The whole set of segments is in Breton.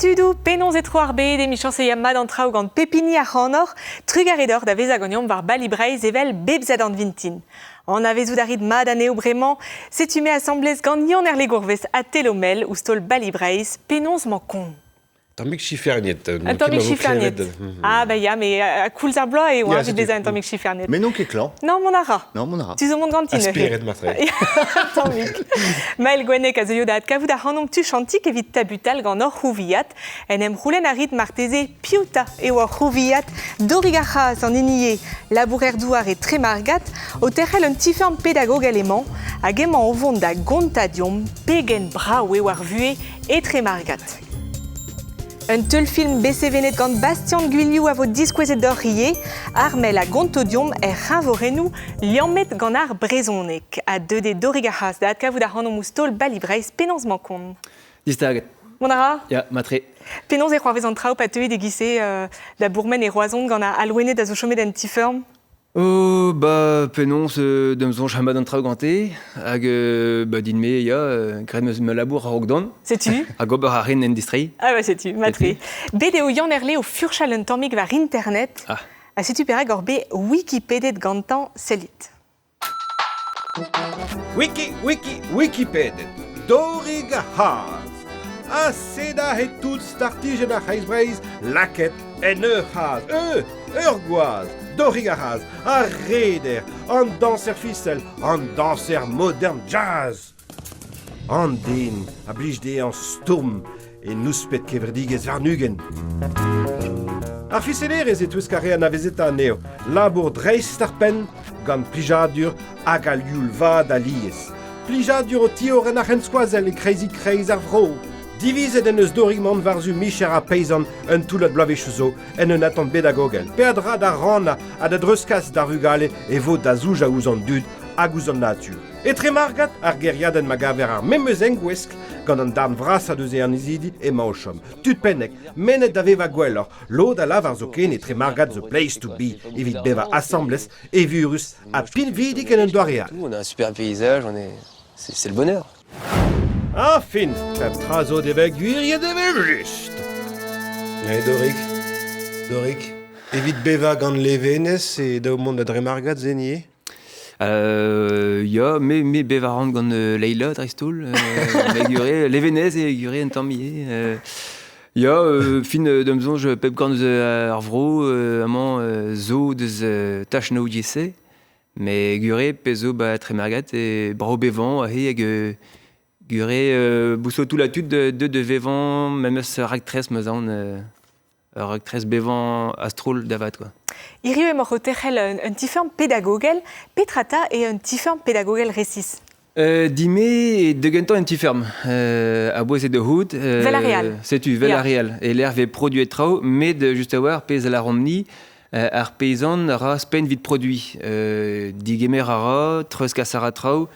Tudu, penons et troarbe, des michans et yamad en trau gant pepini a chanor, trugaredor da vez agonium var balibreiz evel bebzad an vintin. En avezou d'arid mad aneo bremañ, setume assemblez gant yon les gourves a telomel ou stol balibreiz, penons mancon. Tammig chiferniet. Tammig chiferniet. Ah, bah ya, mais à cool arbloa et ouin, j'ai déjà un tammig chiferniet. Mais non, qu'est clan. Non, mon ara. Non, mon ara. Tu zo monde gantine. Aspiret matre. Tammig. Mael gwenek a zeyo da kavout a hanom tu chantik evit tabutal gant or rouviat, en em roulen a rit marteze piouta e war rouviat, dorigachas en iniye, labourer douar et tremargat, au terrel un tifern pédagogue élément, a gaiement au vond da gontadium, pegen brao e war vue et tremargat. Un teul film BCVnet gant Bastian Guiliou a vo diskouezet d'or rie, armel a gontodium rinvorenou liammet gant ar brezonek, a de dorigachas da adkavout a hanom oustol balibreiz penons mankon. Distaget. Mon ara? Ya, matre. Penons e c'hoarvez an traoù pateuet de gisse da bourmen e roazon gant a alwenet da zo chomet d'an tifern. Oh, bah, penons d'emzon chamad an traougante, hag, bah, din me, ya, gred me labour a rogdon. Sais-tu? A gober a ren industrie. Ah bah sais-tu, matre. Bet eo yann erle o furchal un tammig var internet. Ah. A sais-tu perag or be Wikipédia gantan selit. Wikipédia. Doriga Haas. A seda et tout startige da Heisbreiz, laket en Haas. Urgoaz. Doriga Haas. A reder. An danser ficel. An danser modern jazz. An din. A blijde an sturm. E nouspet keverdigez varnugen. Ar fiselerez e touskare an avezet aneo. Labour dreistarpen gant plijadur hag al yul vad a liez. Plijadur o tior en arrenskoazel e kreiz ar vro. Divizet en eus dorigman varzu micher a peizan un toulat blavechouzo en un attend bedagogel. Perdra da rana a da dreuskas da rugale e vo da zouj a ouzan dud hag ouzan natur. E tremargat ar geriaden magaver ar memezeng gwesk gant an darn vras a deus an izidi e maochom. Tud pennek, menet da veva gwellor, lo da lav ar zo ken e tremargat the place to be, evit beva assembles e virus a pin vidik en un doareal. On a un super paysage, c'est le bonheur. Ah, fin, pep trazo de veg guiriet de veg just. Dorik, evit beva gant levenez e da o mont da dremargat zenie. Ya, me bevarant gant Leila, drestoul, levenez e gure en tammier. Ya, fin d'emzon, je pep gant ar vro, amant zo deus tach nou yese, me gure pezo ba tremargat e brao bevan a he hag gure bousso tout la tud de vevan, même ractres meuzan, ractres bevan astrol davat, quoi. Iriu e mor o terrel un tifern pédagogel, petrata e un tifern pédagogel resis. Dime e degentan en tiferm. A boez e de hout. Velarial. Setu, velarial. E l'air ve produit trao, met de just a war pez a la romni, ar paysan ra spen vit produit. Digemer ara, treuskas ara trao,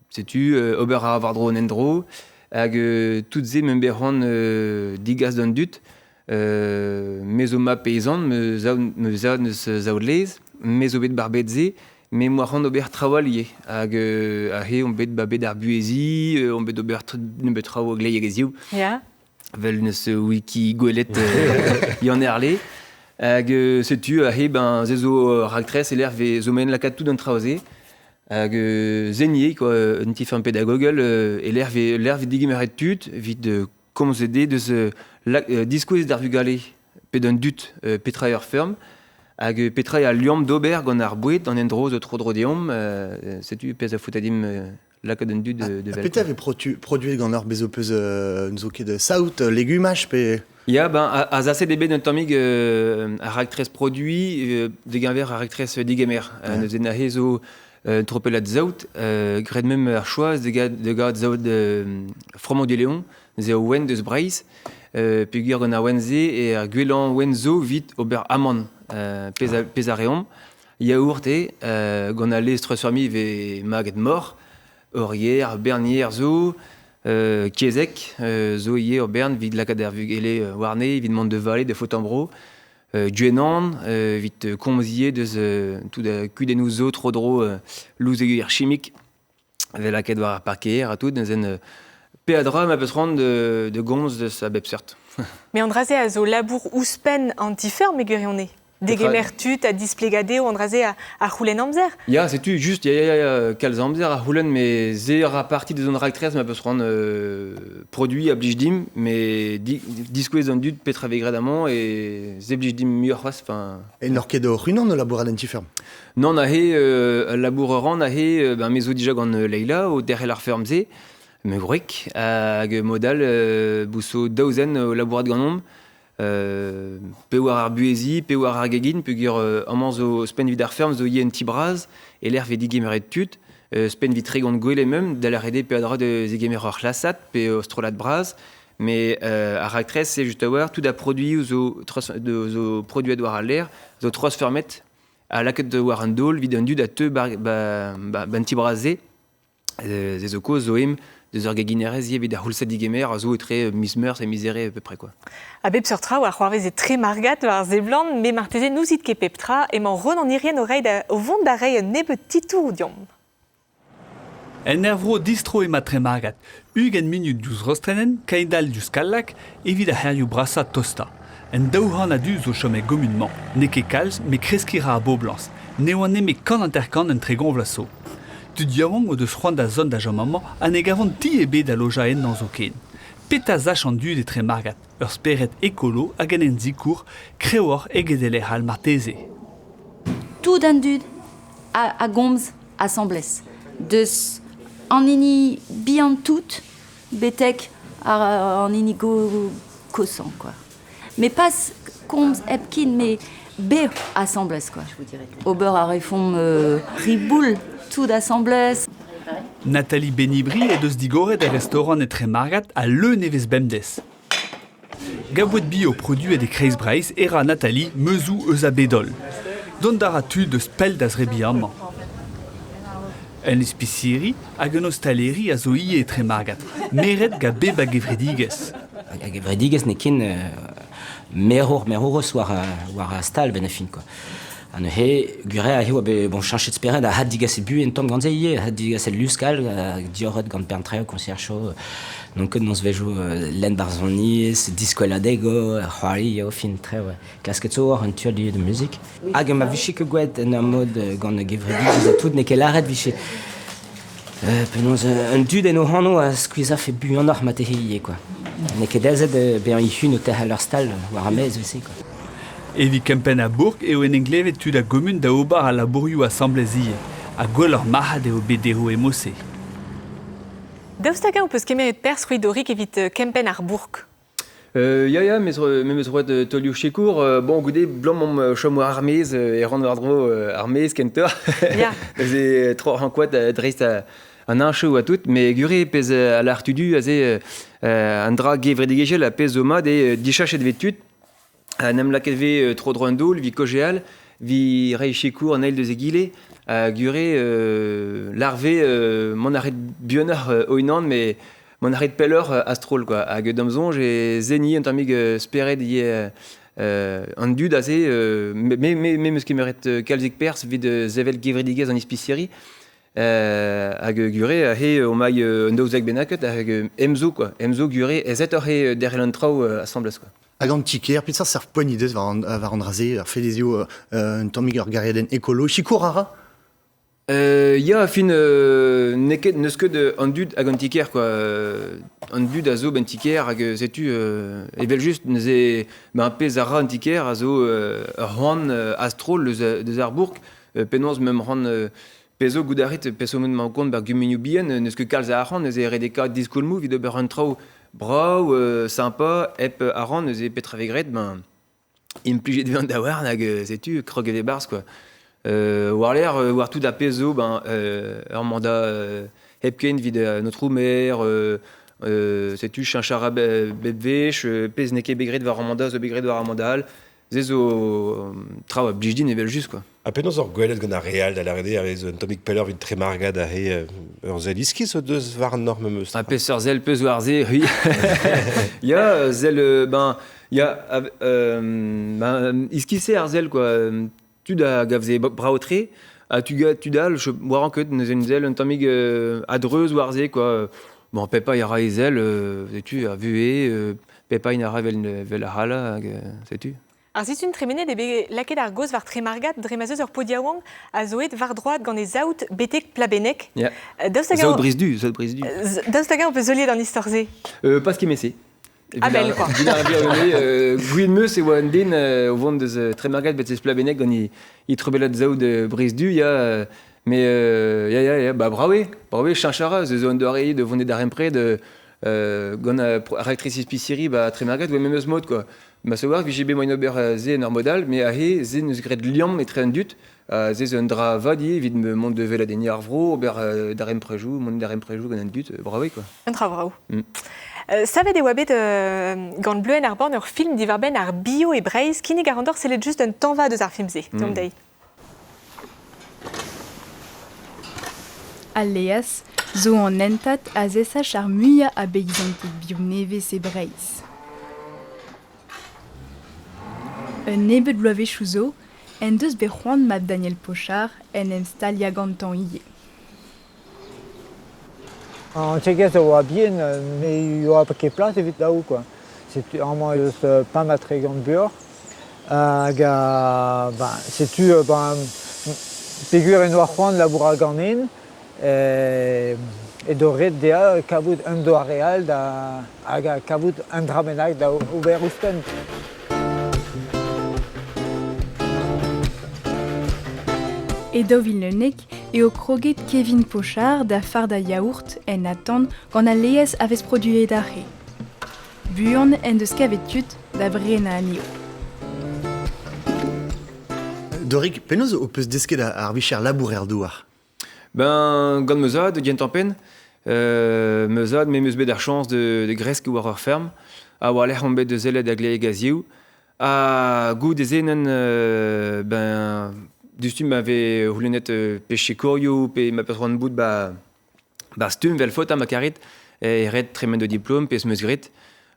setu, ober a vardro nendro, hag tout ze memberan digas d'an dut, mezoma paysan, me za neus zaoudlez, mezobet barbetze, me moarant ober trawalier, hag a he on bet babet ar buezi, on bet ober nebet trao gleiegezioù, Ya. vel neus wiki gwelet yann erle, hag setu a he ben zezo ractres e l'air ve zo men lakat tout d'an traoze, hag zenier, quoi, un tifern pédagogel, e l'air ve digimeret tut, vit komzede deus diskouez d'ar vugale ped un dut petraer ferm, hag petrae a liam d'ober gant ar bouet an endro zo trodrodeom, setu pez a foutadim lakaat un dut de vel. Peta ave produit gant ar bezo peus un zo ket de saout, legumaj pe... Ya, ben, a zase debet un tammig a ractres produit, degenver a ractres digemer. Neus en ahe zo tropelat zaout, gred mem ar choaz de gad zaout fromant du Léon, ze o wen deus breiz, peogwir gant a wenze e ar gwelan wenzo vit ober amman pez a reom, yaourt gant a lez treusfermi ve maget mor, orier, bernier zo, kiezek, zo ie ur bern vid lakaat ar vugele warne, vid mont de vale, de Fotambro, duenan, vit komzie deus tout da kudennoù zo trodro louz eguer chimik, ve lakaat war ar parkeer a tout, neus en Péadra m'a peut se rendre de gonz de sa bepsert. Mais Andrasé a zo labour ouspen antifer me gurionné. Degemer tut a displegade ou Andrasé a roulen amzer. Ya, c'est tu juste, ya kalzamzer à Roulen, mais zéra partie des zones ractrices m'a peut se rendre produit à Blijdim, mais disco les ondud petra vegredamment et zé Blijdim mieux enfin. Et norke de runan no labour adentiferm. Non, na he labourerant, na he ben mezo déjà gant Leila ou derrière la fermze, me grek hag modal bousso daozen au labourat gant pe war ar buezi, pe war ar gagin, pe gur amant zo spen vid ar ferm zo yen tibraz, et l'air ve digemeret tut, spen vid tregont goel emem, da la rede pe adra de zegemer ar lasat, pe ostrolat braz, mais ar actress c'est juste war tout da produit ou zo produit war à l'air, zo tros fermet, à la quête de war an dol, vid an dud a te ban tibrazé, des zo koz zo em, des orgaginerez y avait des roulsat digemer zo très mismeurs et miséré à peu près quoi. A bepsertra ou a c'hoarvez e tre margat war zeblan, me marteze nouzit ke peptra, e man ron an irien au vont d'arrei nebe titou diom. En ervro distro ema tre margat, ugen minut duz rostrenen, kaidal du skallak, evit a herioù brasa tosta. En daouhan a du zo chome gomunman, ne ket kalz, me kreskira a boblans, ne oan eme kan interkan en tregon vlaso. Tu diamant o deus c'hoant da zon da jommaman, an e gavant ti ebe da loja en nan zo ken. Peta zach an dud e tre margat, ur speret ekolo hag en zikour, kreoar egedeler al marteze. Tout an dud a gomz assemblez. Deus an ini bihan tout, betek an ini go kosan, quoi. Mais pas gomz epkin, mais be assemblez, quoi. Ober a refon riboul, tout assemblez. Nathalie Benibri e deus digoret e restaurant e tre margat a le nevez bemdes. Gabouet bio produit e kreiz breiz era Nathalie meuzou eus a bedol. Don dara tu deus pell d'az rebiamman. En espicieri hag un ostaleri a zo ie e tre margat. Meret ga beb a gevredigez. A gevredigez ne ken meror war a stal ben a fin, quoi. An he gure a heo be bon chanchet speret a had digas e bu en tom gant zeie, had digas e luskal dioret gant pentreo concierto donc non se vejo len barzonies discoladego hwari au fin tre ouais casquette so un tueur de musique hag ma vichi que gwet en mode gant gevredi a tout ne ket arrête vichi penaos un dud en o hano a squeeza fait bu en or matériel quoi ne ket dezet be an ihun o ter a leur stal war a mez aussi quoi. Evi kempen a bourg eo en englevet tud a gomun da obar a labourioù assemblez ie, a gwell ur mahad eo bedero e mosse. Daoustaka ou peus kemeret pers ruidorik evit kempen ar bourg. Ya, mais roet tolioù chekour, bon goude blanc mom chom war armez e ran war dro armez kentor. Ya. Ze tro rankoat dreist an ancheu a tout, mais gure pez a l'artudu a ze an dra gevredigegel a pez o mad e dichachet vet tut. Nem laket ve tro droen dol, vi kogéal, vi rei chekour an eil de zegile, a gure larve mon arret bionar oinan, mais mon arret peller astrol, quoi. Hag damzonj e zeni an tamig speret ie an dud a ze, me meus kemeret kalzik pers vid zevel gevredigez an ispicieri, hag gure a he o mai un daouzek benaket, hag emzo, quoi. Emzo gure ezet ar he derrel an trao assemblez, quoi. Hag an tiker, pet ser poenidez war an raze, ar fedezio un tammig ur gariaden ekolo. Chikour ara? Ya, fin, neket neus ket an dud hag an tiker, quoi. An dud a zo ben tiker hag setu, evel just neuze ben pez a ra an tiker a zo ur c'hoant astrol deus ar bourg, penaos mem c'hoant pezo goudarit peso moun ma kont ber gumenioù bien, neus ket kalz a c'hoant neuze redeka diskolmou vid ober an trao brau, sympa, ep aran, neuze petra vegret, ben, impliget de da war, hag setu, krog e bars, quoi. War l'air, war tout da pezo, ben, ur manda epken vid notre oumer, setu, chanchara bebvech, pez neke begret war manda, zo begret war mandal, zezo trao blijdin evel just, quoi. A penaos ur gwelet gant ar real da la rede a vez un tomik peller vid tre margad a he ur zel iskis o deus war an norme meus. A pez ur zel peus war ze, oui. Ya, zel, ben, ya, ben, iskise ar zel, quoi. Tu da gavze braotre, a tu da, war an ket, neuze un zel un tamig adreuz war ze, quoi. Bon, Pepa yara Isel, sais-tu, a vué, Pepa inara vel hala, sais-tu. Alors, si une tréménée des laquet d'argos var trémargat, dremazeux ur podiawang, a zoet var droite gant les out betek plabenek. Yeah. Daostaga, Zaud brisdu. Daostaga, on peut zolier dans l'historze. Pas ce qui m'essaie. Ah, belle, quoi. Vinar virone, Gwyn meus e oa an den, au vent de tremargat betes plabenek, gant i trebelat zaud brisdu, ya... Mais bah brawe chanchara ze zone de rei de vonne d'arempre de gona rectrice pisciri bah très margat ou même mode quoi. Ma savoir que j'ai bé moyen ober ze normodal mais a he ze nous gred liam et très dut ze zone dra vadi vid me monde de vela des arvro ober d'aremprejou monde d'aremprejou gona dut brawe quoi. Un travaux. Savez des wabet gant bleu en arborn ur film diverben ar bio et braise qui n'est garandor c'est juste un temps va de ar filmze. Tom day. Aleas, zo an entat a zesa char muia a beizantet bioneve se breiz. Un nebet bloave chouzo, en deus be c'hoant mab Daniel Pochard en em stalia gantan ie. En tchèque, ça va bien, mais il y aura pas de place vite là-haut, quoi. C'est vraiment pas ma très grande beurre. C'est-tu, figure noir de la bourraganin, et doré dea kabut un doa real da aga kabut un dramenak da Oberusten. Et do Villeneuve et au kroget Kevin Pochard da farda yaourt en attend quand Aleas avait produit d'arrêt. Buon en de scavetut da brena anio. Dorik, penaos o peus desket ar vicher labourer douar? Ben, gant meuzad, gant tampen, meuzad, me meus bet ar chans de gresk war ur ferm, a war l'er bet de zeled a glei gazioù, a gout de zenen, ben, dustum m'ave roulenet peche korio, pe ma peus ran bout, ba stum vel fota ma karit, e red tremen de diplôme, pe meus grit,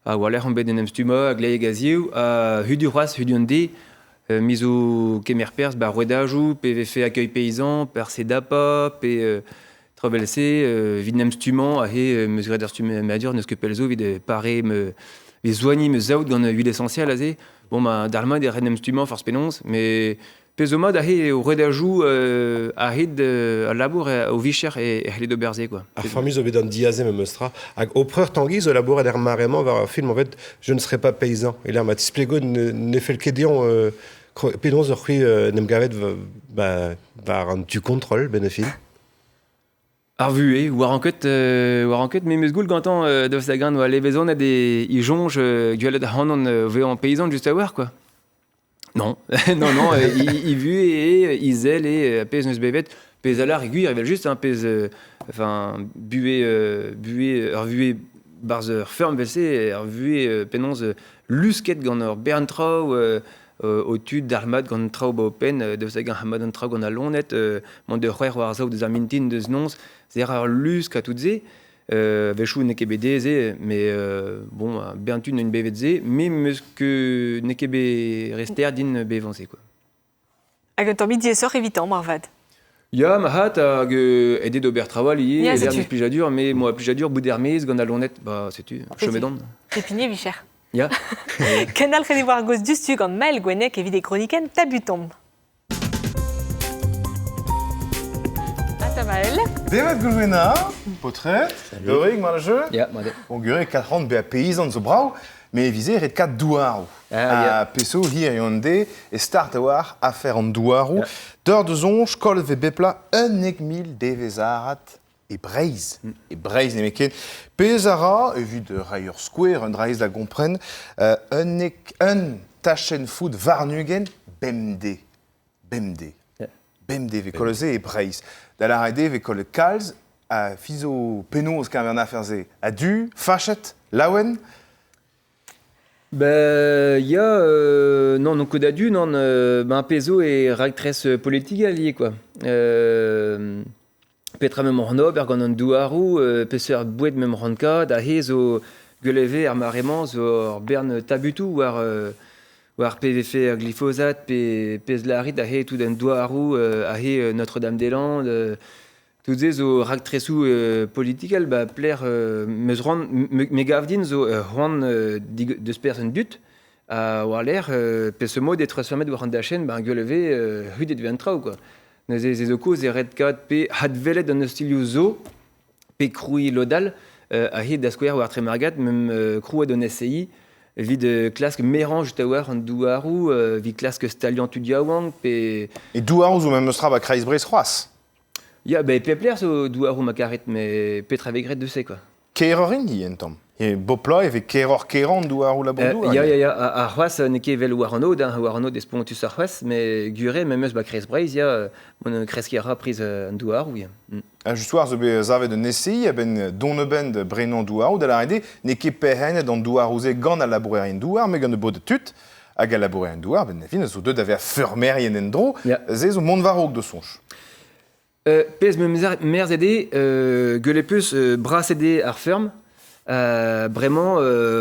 a war l'er bet denem stuma a glei gazioù, a hudu c'hoaz, hudu an de, miso kemer pers ba rouedajou PVF accueil paysan percé d'apa p travelsé vidnem stuman a he meus gredar stumen madur neus que pelzo vid pare me zoigni me zaout gant huile essentielle azé bon ma darma des rednem stuman force penons mais pezoma da he o rouedajou a hed a labour au vicher et les de berzé quoi. A famus obedan diazem meustra hag au preur tangiz o labour der marement var un film en fait je ne serai pas paysan et là ma tisplego ne fait le kédion pédons ur c'hui nem gavet var an tu contrôle benefil. Ar vué, war anket me meus goul gantan de sagan oa levezon a des i jonge guelet hanon ve en paysan juste à voir quoi. Non, non, il vu et Isel et pèse neus bevet, pèse à la régulière, il va juste un pèse, enfin, bué, revué barzer ferme velsé, revué penons lusket gant Berntrau, au tud d'Armad gant trau ba open, de sagan Hamad trau gant a lonet, mon de c'hwer war zaou de zamintin de znons, zer ar lusk a tout ze, vechou ne kebede ze, mais bon, bientôt une bevet mais meus que ne kebe rester din bevancé quoi. Hag un tammig diesor evitant marvad. Ya ma hat hag aider d'ober travail Ya, et c'est l'air tu. plus jadur mais moi plus jadur bout d'hermès gant a lonet bah c'est tu chemedan. Pépinier vicher. Ya. Canal redi war goz dustu gant Mael Gwenek evit e kroniken tabutom. Mael. Devet gulvena, potret, Dorig, mar jeu. Ya, ma de. On gure 4 ans be a paysan zo brau, mais visé ret 4 douarou. A peso hier yonde et start a war a faire en douarou. D'or de zonj, kol ve bepla 1.000 devezarat et breiz. Et breiz ne meken. Pezara, evit de Rayer Square, un dreiz la gompren, un tachen food varnugen, bemde. Bemde ve kolze et breiz. Da la raide ve kol kalz, a fizo penaos kaverna ferze. A du, fachet, lawen. Ben, il y a non que d'adu non ben peso et rectrice politique allié quoi. Petra même orno bergonon douarou peseur boued même ranka da hezo gueleve armarement zo berne tabutu war PVF glyphosate pe peslari da he tout d'un douarou a he Notre-Dame-des-Landes Tout ces zo ractresou political bah plaire mesron megavdin zo juan de personnes dut à l'air pe ce mot d'être transformé de randachen bah gueulevé hudet ventrau quoi. Nous ces oko ces red cat pe hadvelet dans style zo pe crui lodal a hit da square war très margat même crou de NSI vid classe mérange tower en douarou vid classe stallion tudiawang pe et douarou ou même sera ba kreisbris roas. Ja, ben pepler so douarou makaret, mais petra vegret de se quoi. Kerorin hi entom. Et bopla avec keror keran douarou la bondou. Ja, a roas neke vel warano des pontus a roas, mais gure même ba kreisbris mon kreskiera prise en douarou. Just war zo be zave de Nessi, ben doneben de Brenon douarou de la rede, neke pehen dans douarou ze gant à labourer en douar, mais gant de bod de tut. Hag a labourer en douar, ben nefin zo deux d'avoir fermer en endro, ze zo mondvarok de sonch. Pez me zede gueulepus brasede ar ferme vraiment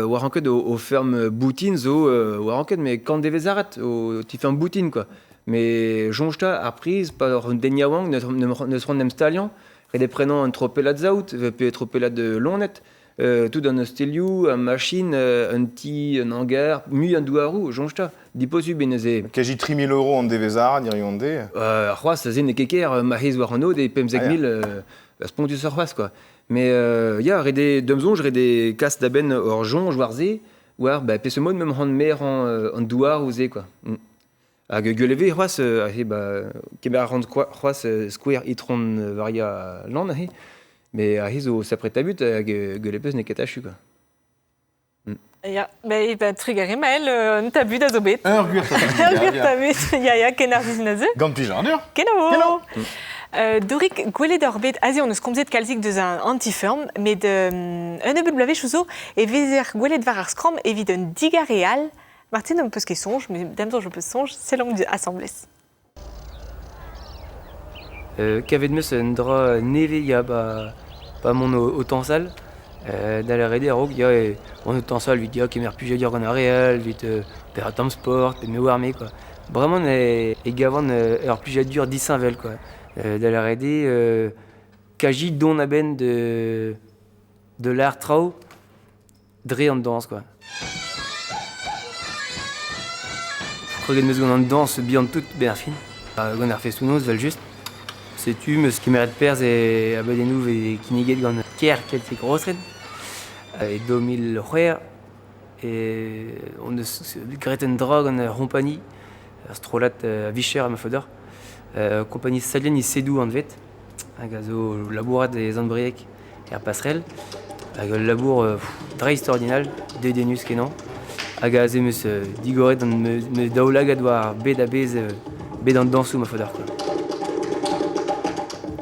war anket au ferme boutine zo war anket mais quand devezarat au ti ferme boutine quoi mais jonjta ar prise par deniawang ne se rend stallion et des prénoms un tropela zaout peut tropela de lonnet tout dans un steliou un machine un petit un hangar mu un douarou jonjta diposu beneze quasi 3000 € en devezara dirionde roi ça zene keker mahiz warano des pemzek mil spontus roi quoi mais ya rede demzon je des casse d'aben orjon jouarze war bah pe ce mode même rend mer en douar osé quoi a gueulevé roi bah kemer rend quoi roi square itron varia land mais a hizo s'apprête à gueulepes ne ketachu quoi. Ja, ben trigger mail tabu da zobet. Urgur tabu. Ja, kenar diznaze. Gant pijanur. Keno. Dorik gwele d'orbet azi on eus komzet kalzik deus an antiferm, mais de un ebeul blavé chouzo et vezer gwele de var ar skram evit un diga real. Martine un peu ce qui songe, mais d'amzon je peux songe, c'est l'homme de assemblés. Kavet meus un dra neve ya ba mon utensal. Dans la rede rog ya on utensal vite ya kemer plus dire gant réel vite per atom sport mais warmé quoi vraiment et gavant alors plus dur 10 vel quoi dans la rede kaji don aben de l'art trau dre en danse quoi regarde mes en danse bien toute bien fine gant ar festounos vel juste c'est tu me ce qui mérite pers et abedenou et kiniget gant ker quelque grosse et 2000 roer et on Greten Drag en compagnie strolat Vischer me fodor compagnie Salien Sedou en vet un gazo labourat des Andbriek et passerelle avec le labour très extraordinaire de denus kenan agazé me digoret dans me daolag doit bedabez bedan dansou me fodor quoi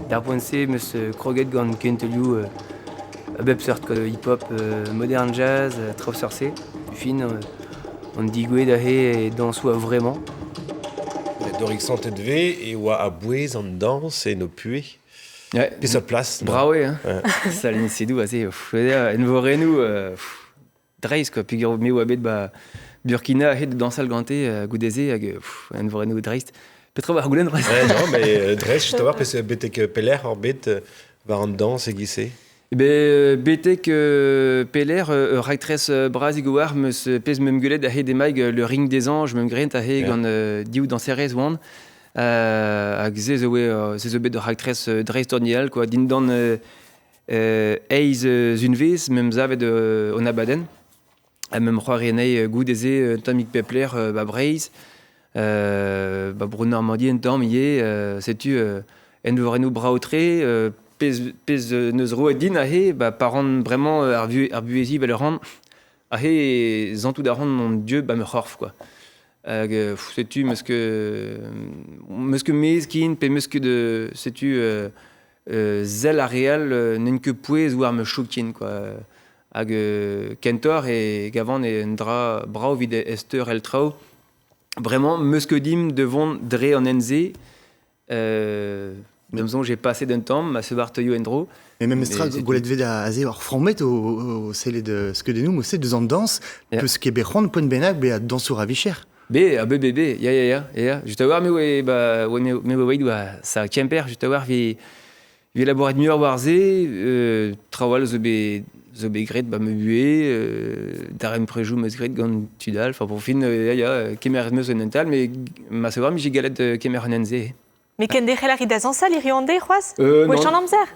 d'arpoinse me croget gant kenteliou bep sort hip-hop, modern jazz, trop sorcé. Fin, on dit que d'aller dans soi vraiment. Dorik santé de V et wa abouez en danse et nos puits. Ouais. Puis sa place. Bravo, hein. Ça l'insidou assez. Envorenou, dreis quoi. Puis mais wabet ba Burkina et dans salle ganté goudézé, envorenou dreis. Peut-être va rouler dreis. Non, mais dreis, je te vois parce que betek peler orbit va en danse et glisser. Betek peler ractress brazigoar meus pez mem gulet a he demaig le ring des anges mem grent a he gant diou dans Ceres oan hag ze zo bet de ractress dreistornial quoi din dan eiz zunvez mem zavet on abaden a mem c'hoarenei goudeze tamik pepler ba breiz ba Bruno Normandie en tam ie setu envorenou braotre pez neus roedin a he parent vraiment ar buezi vel ran a he zantou da ran mon dieu me c'horf quoi setu meus que mezkin pe meus que de setu zel a real n'en que pouez ou ar me chokin quoi hag kentor et gavant et un dra brao vide ester el trao vraiment meus que dim devant dre en enze Demzon, j'ai passé d'un temps, ma se bartoyo endro. Mais même Estra, Goulet Veda Azé, or formet au célé de ce que de nous, mais c'est deux ans de danse, parce que Béron, Pon Benac, Bé à danse à Vicher. Bébé, ya. Juste à voir, mais ouais, bah, mais ouais, ça Kemper, juste à voir, Vi laboret muur warze, trawal zo be gret ba me bue, darem prejou meus gret gant tudal, enfin pour fin, kemer meus en ental, mais ma se war mi jigalet kemer en enze. Mais ken de c'hellari da zansal iri ande, c'hoaz? Ou echan amzer?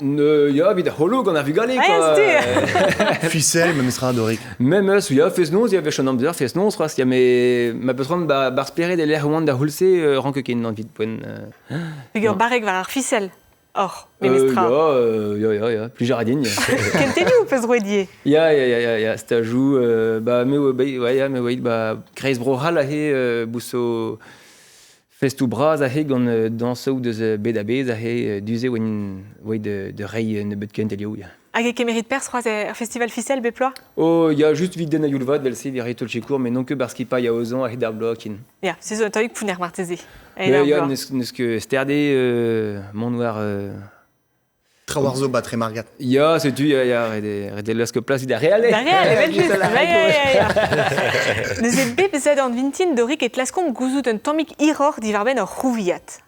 Ya, bida holo gant ar vugale, quoi. Ficelle, même sera Doric. Même eus, ya, fez noz, ya vech an amzer, fez noz, c'hoaz, ya, mais ma peutron bar speret de l'air oan da hulse, ranke ken nan vid poen. Pugur barek var ar ficelle. Or, memestra. Ya, plus jaradin. Ken tenu ou peus roedier? Ya, stajou, me oait, kreiz brohal ahe, bousso festou braz ahe gant dansou deus bed a bez ahe duze oait de rei ne bet kent elio. Hag e kemerit pers c'hoaz ar festival ficelle beploa? Oh, ya just vid den a youlvad vel se vire tolchekour, mais non que barski pa ya ozan ahe d'ar blokin. Ya, se zo an taoik pouner marteze. Ya, neus que sterde mont war... Trawarzo batre margat. Ya, setu, ya, red lask plas vid a reale. Da reale, ben just, ya. Neus e be bezad an vintin Doric et laskom gouzout un tammik iror divarben ar rouviat.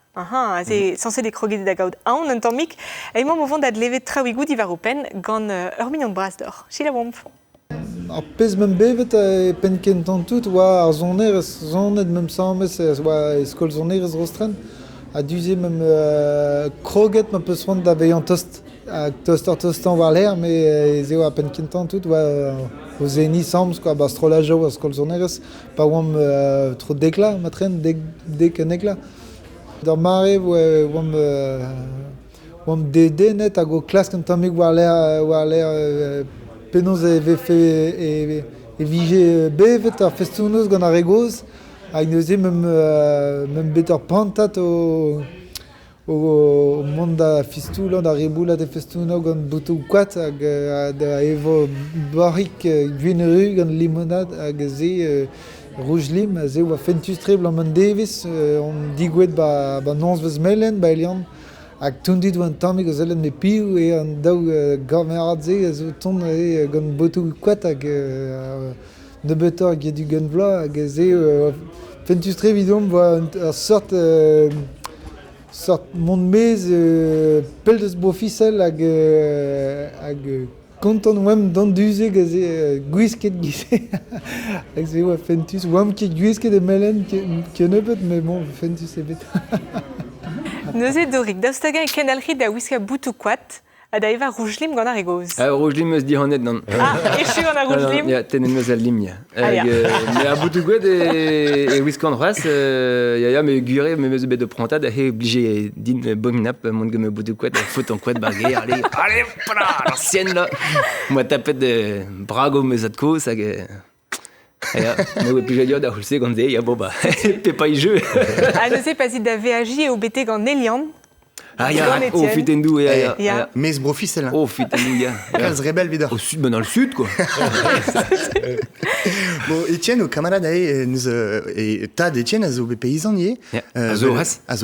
C'est censé des croguer da gaout aon un tammik, e mo vont d'ad levet traoigou divar open gant ur mignon bras d'or. Chila womp. Ar pez mem bevet e pen kentan tout, oa ar zonet mem sammes, oa eskol zonerez rostren. A duze mem kroget ma peus ront da veillant tost. Tostan war l'air, mais eo a pen kentan tout, oa o zeni sams, quoi, ba strolajo a skol zonerez, pa oam tro dekla, matren, dek en ekla. Dar mare oam dedet hag o klask an tammig war l'air penaos e vefe e vije bevet ar festounoz gant ar regoz, hag neuze mem bet ar pantat o mont da fistoulan da reboulat e festounoz gant boutou kwat hag da evo barik gwenru gant limonad hag ze rouge lim, ze oa fentus trebl an man devis, on digouet ba nons vez melen, ba elian, hag tondit oa an tammig o zelen me piou e an daou gamerad ze, zo tond gant botou kwat hag nebetor gedu gant vla, hag ze fentus trebl idom oa ar sort mont mez pel deus bo ficel hag kontant oam d'an duze gaze gwisket gize. Hag se oa fentus, oam ket gwisket e melen ket nebeut, mais bon, fentus e bet. Neuze Doric, daostagen e kenalri da wiska boutou kwat, a da eva roujlim gant ar regoz. Roujlim eus dihanet nan. Echu gant ar roujlim? Ya, tenen meus al lim, ya. Me a boutou kwat e wiskan c'hoaz, ya, me gure, me meus bet de prantad, a he oblige din bominap, mont gant me boutou kwat, fout an kwat barge, allez, l'ancienne, là. Moi, tapet de brago meus ad koz, hag... Ya, me oe plijadiot da hulse gant ze, ya, bo, ba, pe pa i jeu. Neuze pazit da VAJ e o bete gant Nelian. Ya, fitendou, ya. Mez bro ficelle. Fitendou, ya. Kalz rebel vidor. Au sud, dans le sud, quoi. Bon, Etienne, au camarade, nous, tad Etienne, a zo be paysan nier. A zo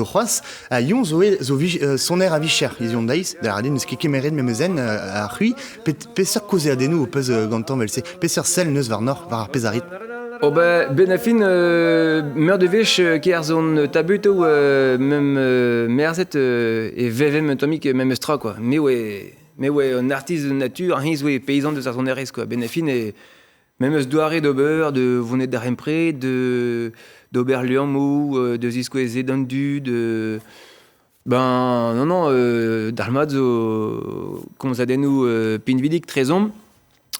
c'hoaz. A yon zo soner a vicher. Ils yon daiz, da radin, neus ket kemeret memezen a c'hui, peseur koze a denou o peus gantan vel se. Peseur sel neus var nor, var ar pezarit. Oh bah, ben a fin, meur de vech ker zon tabuto merzet e vevem un tomik même estra, quoi. Mais ouais, un artiste de nature, un ouais, paysan de sa zone RS, quoi. Ben a fin, même eus doare d'ober, de vonet d'arempre, d'oberlium ou de zisqueze d'andu, de... Ben, non, d'armad zo, komzadenou pinvidik trezom,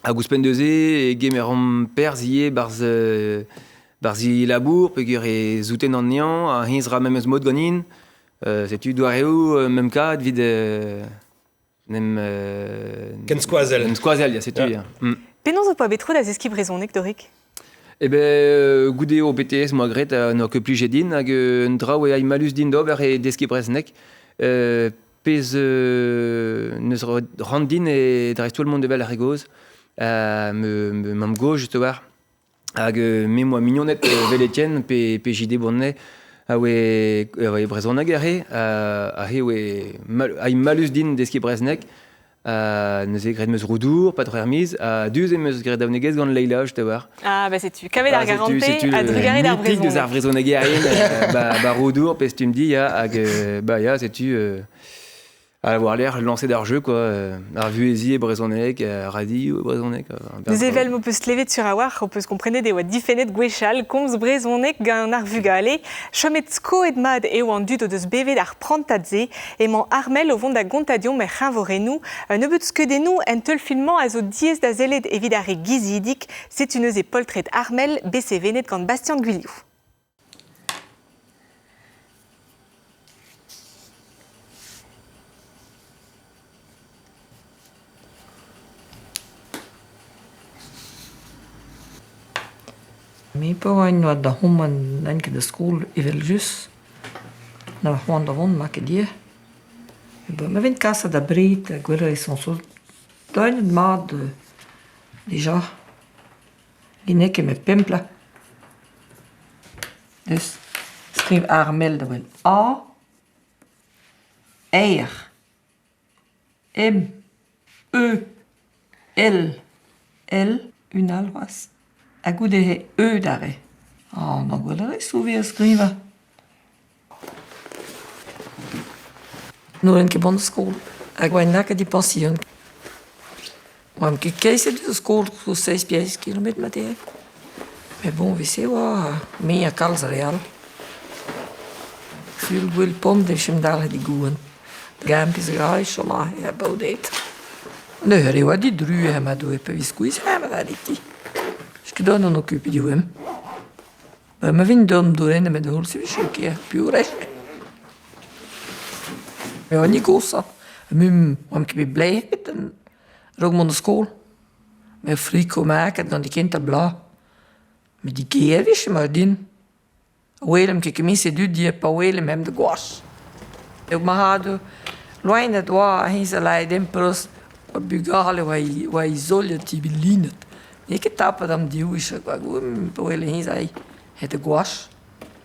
hag ouspenn neuze e gemerom perzie barzi labour, peogwir e zouten an nean, a hizra même eus mod ganin, setu doareo même kad vid nem... Ken skoazel. Nem skoazel, ya, setu, ya. Penaos zo pa betro da zeski brezonek, Doric? Eh ben, goude o BTS moa gret no ke plije din, hag un draou e ai malus din d'ober e deski breznek, pez neus rand din e dreiz tout le monde de vel a regoz, m'am go juste war hag me moi mignonnet vel Etienne pe jide bonnet a we brezon agare a he we malus din deski breznek neuze gret meus roudour pat remise a duze meus gret dawnegez gant Leila juste war. Ah bah c'est tu kavet ar garante a drugare d'ar brezon. Mythique de ar brezon agare ba roudour pes tu me dis ya hag ba ya c'est tu à avoir l'air lancé d'arjeu, quoi. Arvuesi et Brezonec, Radi ou Brezonec. Nous événements peut se lever sur avoir, on peut se comprendre des what différentes guéchal, comme Brezonec, gan arvugale, chometsko et mad et ou dut de se bever d'ar prantadze, et mon armel au vent da gontadion mais rinvorenu, ne peut que des nous un tel filmant à zo dies da zeled évidare gizidic, c'est une époltret armel, BCV net quand Bastien Guiliou. Mi păoani nu da human încă de school evel jus. Na Juan da von ma che die. Bă, me vin casa da Brit, quella è son sul doin mad déjà. Gine che me pempla. Dus schreef Armel da wel A R M E L L une alwas. A gude he dare. No guardare su via scriva. Nu en che bon school. A guainaca di pension. Am che case de school cu 6 pies kilometri mate. Mais bon, vi se wa mea calza real. Ful wil pom de schimdal di guen. Gampis gai shola e baudet. Ne heri wa di drue ma do e pe viscuis ha ma di ti. Che non occupi di uem. Ma vin don durene me dol si visce che più resce. E ogni cosa. Mum am che blij met een rogmond de school. Met frico maken dan die kind bla. Met die keerwische maar din. Welem che commissie du die pa welem hem de gwas. Eu ma hado loine doa hinse leiden pros bugale wa isolia tibilinet. Ik tapa dam diuische, qua ele hins aí, é de gouache,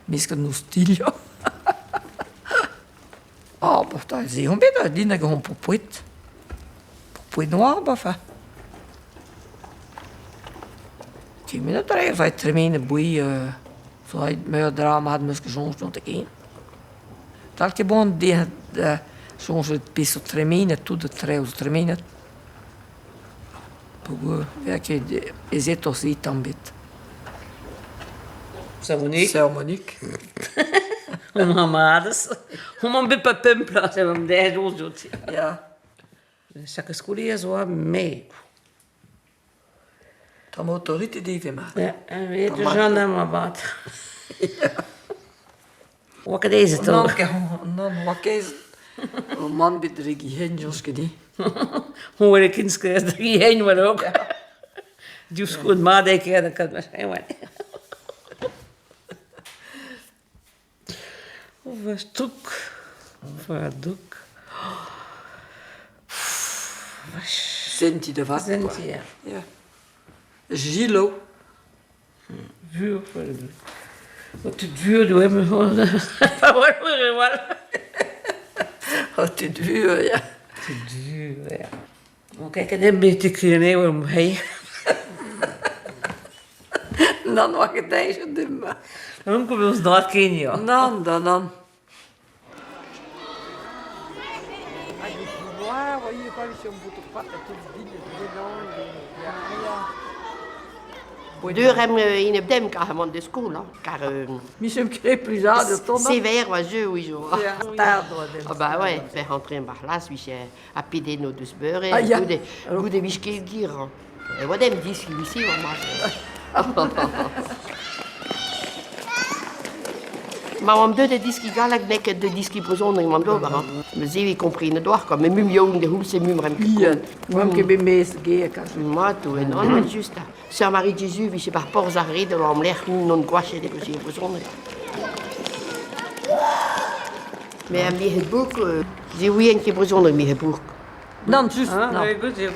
misca no stilho. Ah, bah, da ist ein bisschen dina gehom Pupuit noir, bah, fa. Die mir da drei, vai tremene bui, so ein mehr Drama hat muss geschont und gehen. Tal que bon die soms piso tremene, tudo treus tremene. Werke ezeto si tambit. Monique. Mamadas. Om bit pa pimpla, se vam de jut. Ja. Chaque escolia zo me. Ta motorite di ve ma. Ja, weet je Jeanne ma bat. Wat is deze toch? Non, wat is een man bedrigi hen jos gedi. Hoe ik in skreef dat je heen maar ook. Dus goed, maar dat ik dan kan maar zijn. Of stuk, of doek. Senti de wat? Senti, ja. Ja. Gilo. Vuur voor de. Wat het vuur doen hebben we. Wat het vuur, ja. Te duur, ja. Maar kijk, en dan ben je te kriegen omheen. Dan mag je deze doen, maar. Dan komen we ons daar kennen, ja. Dan. Deux hem in dem carrément de school, car Michel crée plus tard de ton sévère was jeu oui jour. Tard. Ah bah ouais, faire rentrer en barlas, oui c'est à pieder nos deux beurre et goût de whisky gir. Et what dem dit ici vraiment. Maar om de diski galak nek de diski persoon in mando ba. Me zie compris ne doar comme même jong de hoelse mumrem. Ja, mam ke be mes ge ka. Mato en on juste. Sœur Marie Jésus, wie se par ports arrêt de l'homme l'air non gouache de que persoon. Mais à mi het boek, zie wie een keer persoon mi het boek. Non, juste. Very good, ja.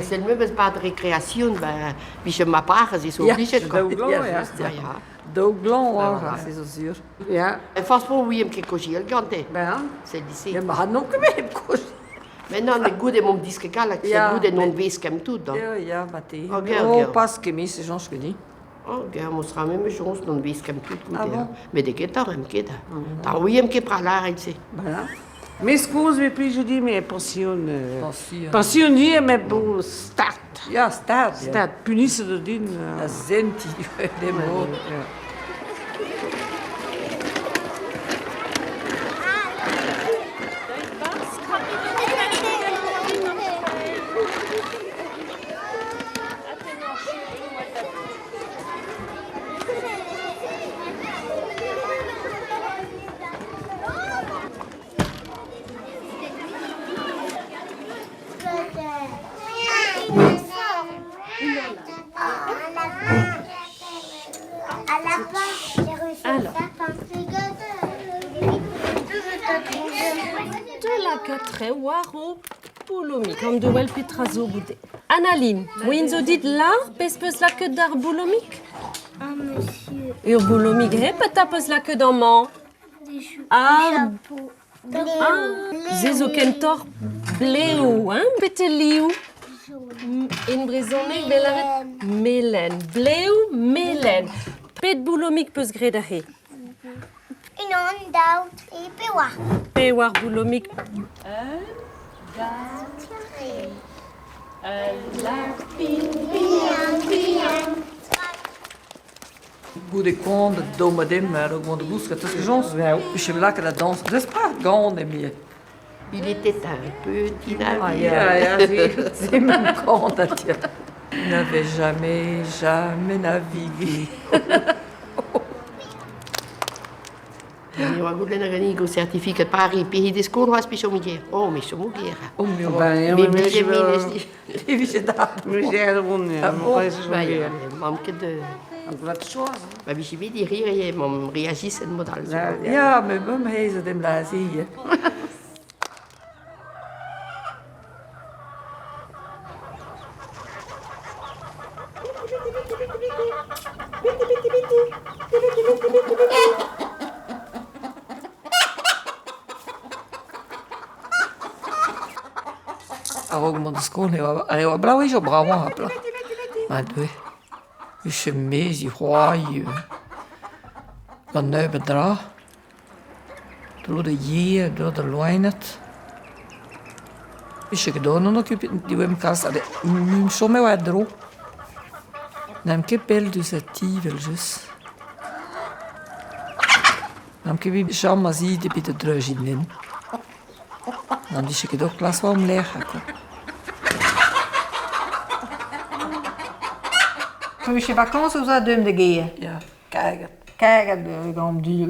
C'est le même pas de récréation, ben, wie je m'apprends, c'est so obligé. Ja. Doog blanc, ja, c'est so sûr. Ja. En franchement, oui, hem quelque chose, gante. Ben, c'est lycée. Ja, maar non que me coche. Mais non, le goût de mon disque galak, c'est le goût de non vis comme tout. Ja, Mathé. Oh, pas que mis, c'est genre ce que dit. Oh, gars, on sera même chose non vis comme tout. Mais de guitare, hem keda. Ah oui, hem que pralar, il sait. Voilà. Mes schools weer plus mais pensioen. Pensionier met bo start. Ja, start. Start. Punisse de din. Zenti, de mo. Comme de wel petrazo boude. Annaline, Winzo dit là, pespes la queue d'ar boulomik? Ah, monsieur. Ur boulomik, tapes la queue d'en man? Des choux. Ah, Ah, Zezo kentor bleu, hein, peteliu. In brezonek belaret melen. Bleu, melen. Pet boulomik peus gredahe. une onde d'out et pewa. Pewar boulomik. Goede kon, de domme dem, maar ook de boes, dat is ons. Dus je lekker dat dansen. Dat is pas gauw meer. Il était un petit navire. Ah, ja, c'est même con, dat je. Il n'avait jamais navigué. Eu agora na ganigo certifica Paris, puis des cours was bis omgeer. Oh, mis omgeer. Oh, meu bem, Mis mamke de wat zoals. Maar wie je weet die hier mam reagisse en modal. Ja, met hem heet hem daar zie je. Ook met de school, hij was blauw is op blauw hapla. Maar doe, is je mee, je hooi, kan nu bedra. Door de je, door de loinet. Is je gedaan nog op die webcast, dat nu zo mee wat droog. Dan heb je dus het tieveltjes. Dan heb je jammer zien dat je de druis in. Dan is je gedaan klas wel omleeg. Als je vakantie zou doen, de geven. Ja, kijk. Kijk, om die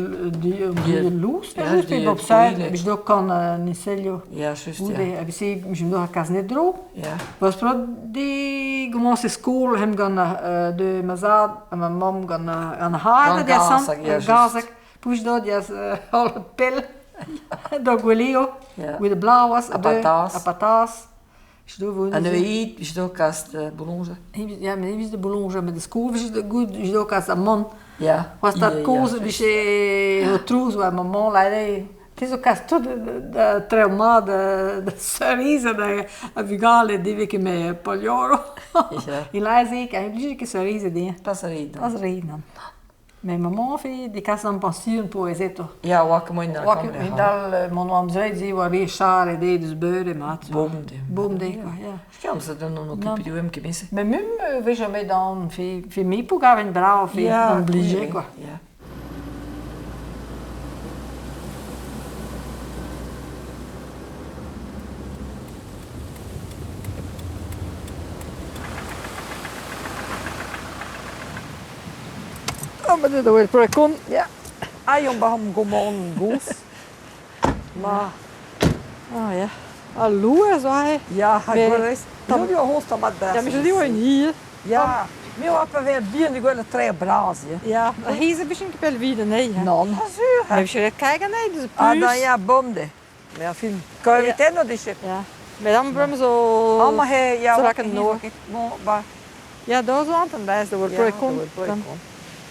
loes. Ja, Dus die op zij, dus dat kan niet zelf. Ja, juist, ja. Ik zie, misschien nog een kas net droog. Ja. Was pro die commence school, hem gaan de mazad en mijn mom gaan aan haar, die zijn gazak. Push dat, die is al het pil. Dat guelio, met de blauw was, apatas. En nu eet, is het ook als de boulonge? Ja, maar niet de boulonge, met de school is het goed, is het ook als een man. Ja. Was dat kozen, dus je troes, waar mijn man leidt. Het is ook als tot de trauma, de cerise, de vigale, die we met Paglioro. In leidt ik, en ik heb cerise die. Dat is reden. Dat is reden. Mijn mama heeft die kast aan pensioen voor je toch? Ja, wat moet je daar komen? Wat je mijn mama zei, ze waren weer scharen, die dus beuren maat. Boomde, ja. Ja, ze doen nog een peu de mensen. Mais même, we jamais dans fait mes pour avoir une brave, obligé quoi. Ja. Maar dat wil ik kon, ja. Hij om hem gewoon goes. Maar, ah ja, hallo zo hij. Ja, hij is. Dan wil je hosten met dat. Ja, maar je die hier. Ja, meu apa weer bier die goede twee brazen. Ja, hier is een beetje kapel weer nee. Non, natuurlijk. Heb je het kijken nee, dus ah dan ja bomde. Maar film. Kan je het nog dus? Ja. Maar dan brengen zo. Allemaal hij ja. Zo lekker nog. Ja, daar zo aan ten bijste wordt pro kon.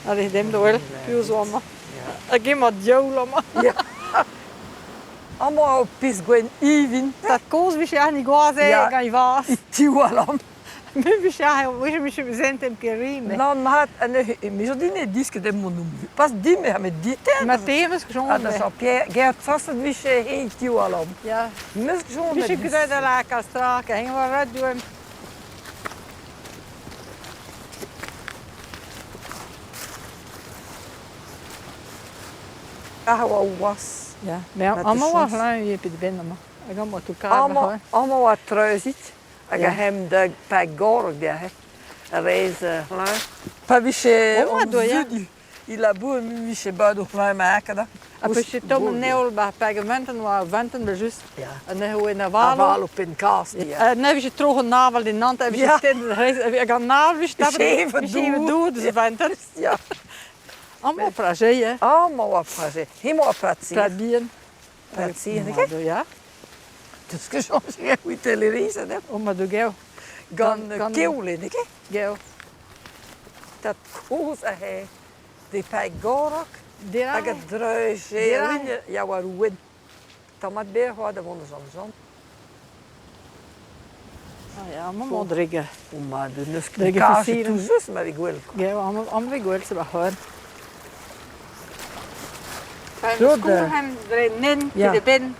Allee, dem dat wel. Puur zo allemaal. Ik geef maar jou allemaal. Ja. Allemaal op pis gwen even. Dat koos wie je niet gaat zeggen, kan je vast. Die wel om. Mais je me sens un peu rime. Non, maar je dis niet disque de mon noem. Pas die me met dit. Maar thema's gewoon. Dat is op Gert vast het wie je heet jou al om. Ja. Mis gewoon. Dus ik zou de la castraken, hang maar wat doen. Was. Ja, maar allemaal wat lang je hebt de binnen maar. Ik ga maar elkaar. Allemaal wat trui ziet. Ik ga hem de pagorg daar. Reis lang. Pas wie je il a beau wie je bad op lang maken dan. Als je tom neul bij pagamenten waar venten we juist. Ja. En dan hoe in de wal op in kast. En dan heb je terug een navel in hand heb je zitten. Ik ga navel stappen. Even doen dus venten. Ja. Allemaal prazer, hè? Allemaal wat prazer. Helemaal prazer. Pradien. Prazer, ja. Dus que je suis goed televisie, hè? Oh, maar doe gauw. Gan keulen, hè? Gauw. Dat koos hij. Die pagorg. Ja. Ik druis. Ja, waar win. Dat moet bij houden van de zon. Ah ja, allemaal drinken. Maar de nus kaasje toe zus, maar ik wil. Ja, allemaal ik wil ze behouden. Zo de hem erin, de bin,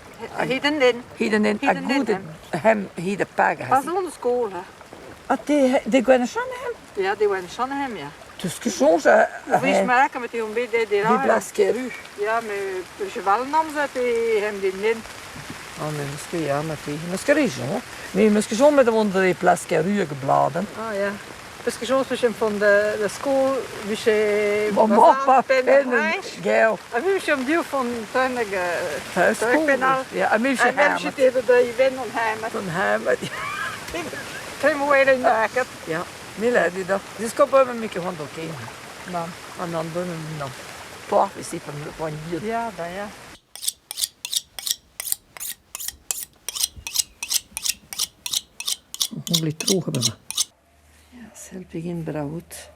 hierin. Hierin, een goede hem, hier de pagen. Pas onder school, hè? Ah, die gaan naar hem? Ja, die gaan naar hem, ja. Dus que soms... Wie maken met die ontbijt die Die blaskeru. Ja, maar je wel nam ze die hem die in. Oh, maar misschien ja, maar misschien is zo. Nee, misschien zo met de onder die blaskeru gebladen. Ah ja. Misschien zo misschien van de school, wie je... Mama, pennen, geel. En wie je om duw van tuinige... Thuispenal. Ja, en wie je hem. En wie je even dat je bent van hem. Van hem. Geen moeite in maken. Ja. Mila, die dag. Dus kom bij me met je hand oké. Dan. En dan doen we dan. Paf, is die van hier. Ja, dat ja. Nog liet droog hebben we. Ja, zelf begin brood.